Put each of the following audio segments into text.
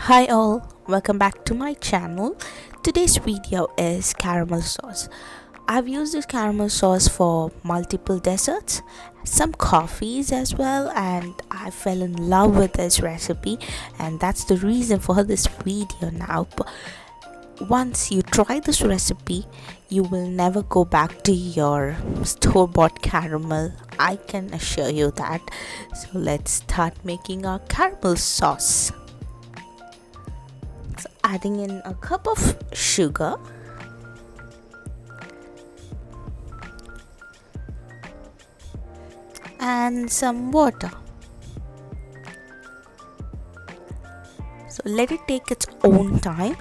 Hi all, welcome back to my channel. Today's video is caramel sauce. I've used this caramel sauce for multiple desserts, some coffees as well, and I fell in love with this recipe, and that's the reason for this video now. Once you try this recipe, you will never go back to your store-bought caramel. I can assure you that. So let's start making our caramel sauce. Adding in a cup of sugar, and some water. So let it take its own time.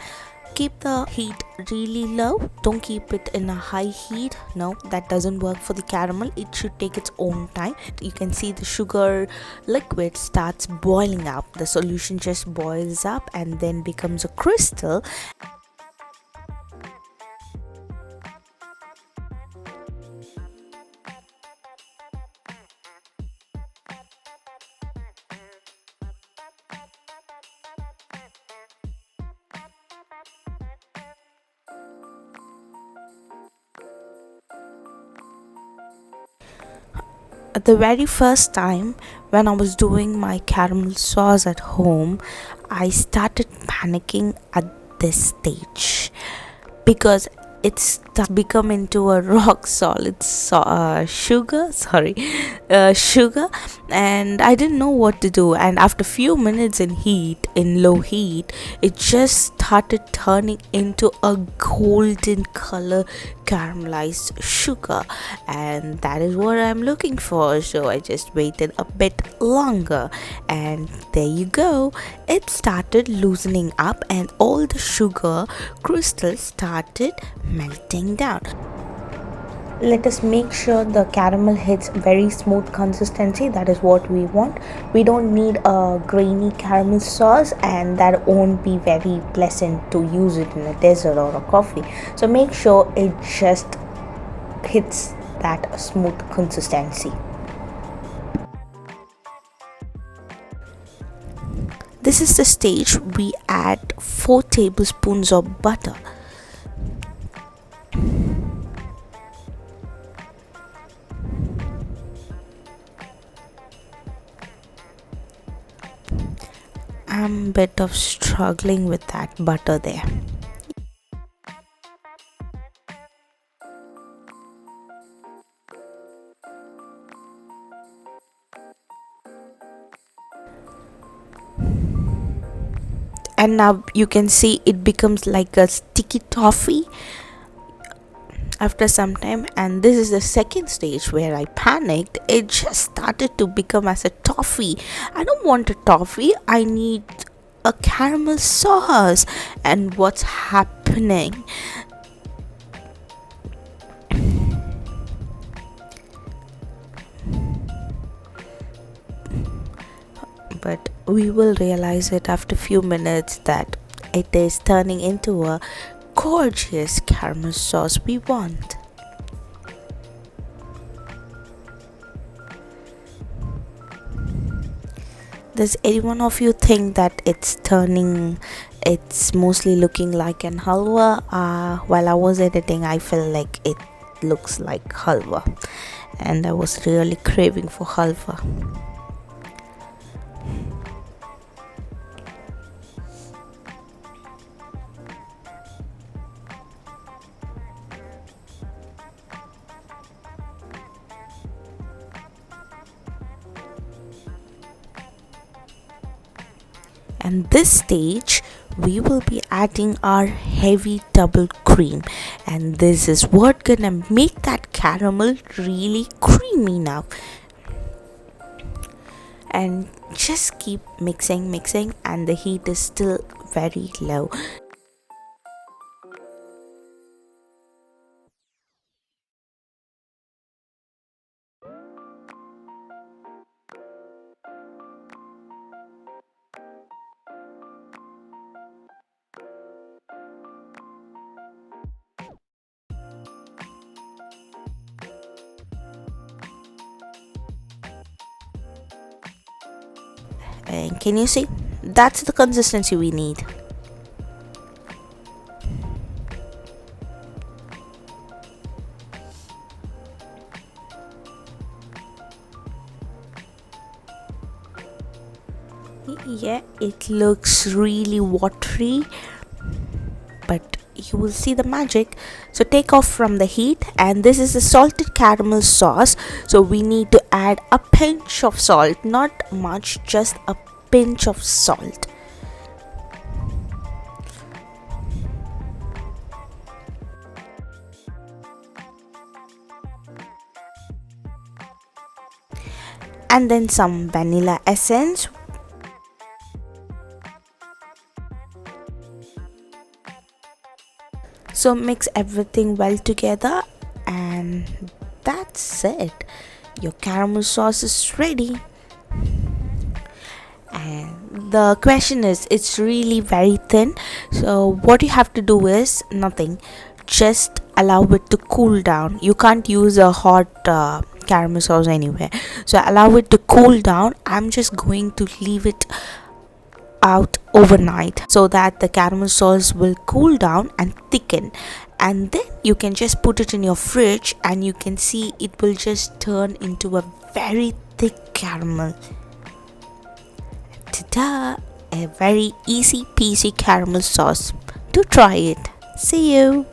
Keep the heat really low. Don't keep it in a high heat. No, that doesn't work for the caramel. It should take its own time. You can see the sugar liquid starts boiling up. The solution just boils up and then becomes a crystal. The very first time when I was doing my caramel sauce at home, I started panicking at this stage because it's become into a rock solid sugar, and I didn't know what to do. And after few minutes in low heat, it just started turning into a golden color caramelized sugar, and that is what I'm looking for. So I just waited a bit longer, and there you go, it started loosening up and all the sugar crystals started melting down. Let us make sure the caramel hits very smooth consistency. That is what we want. We don't need a grainy caramel sauce, and that won't be very pleasant to use it in a dessert or a coffee. So make sure it just hits that smooth consistency. This is the stage we add 4 tablespoons of butter. I'm a bit of struggling with that butter there. And now you can see it becomes like a sticky toffee after some time, and this is the second stage where I panicked. It just started to become as a toffee. I don't want a toffee, I need a caramel sauce. And what's happening? But we will realize it after few minutes that it is turning into a gorgeous caramel sauce we want. Does any one of you think that it's mostly looking like an halwa? While I was editing, I felt like it looks like halwa, and I was really craving for halwa. And this stage we will be adding our heavy double cream, and this is what gonna make that caramel really creamy now. And just keep mixing, and the heat is still very low. And can you see That's the consistency we need. Yeah, it looks really watery, but you will see the magic. So take off from the heat, and this is the salted caramel sauce. So we need to add a pinch of salt, not much, just a pinch of salt. And then some vanilla essence. So mix everything well together, and that's it. Your caramel sauce is ready. And the question is, it's really very thin. So what you have to do is nothing. Just allow it to cool down. You can't use a hot caramel sauce anywhere. So allow it to cool down. I'm just going to leave it out overnight so that the caramel sauce will cool down and thicken, and then you can just put it in your fridge and you can see it will just turn into a very thick caramel. Ta-da! A very easy peasy caramel sauce. Do try it. See you.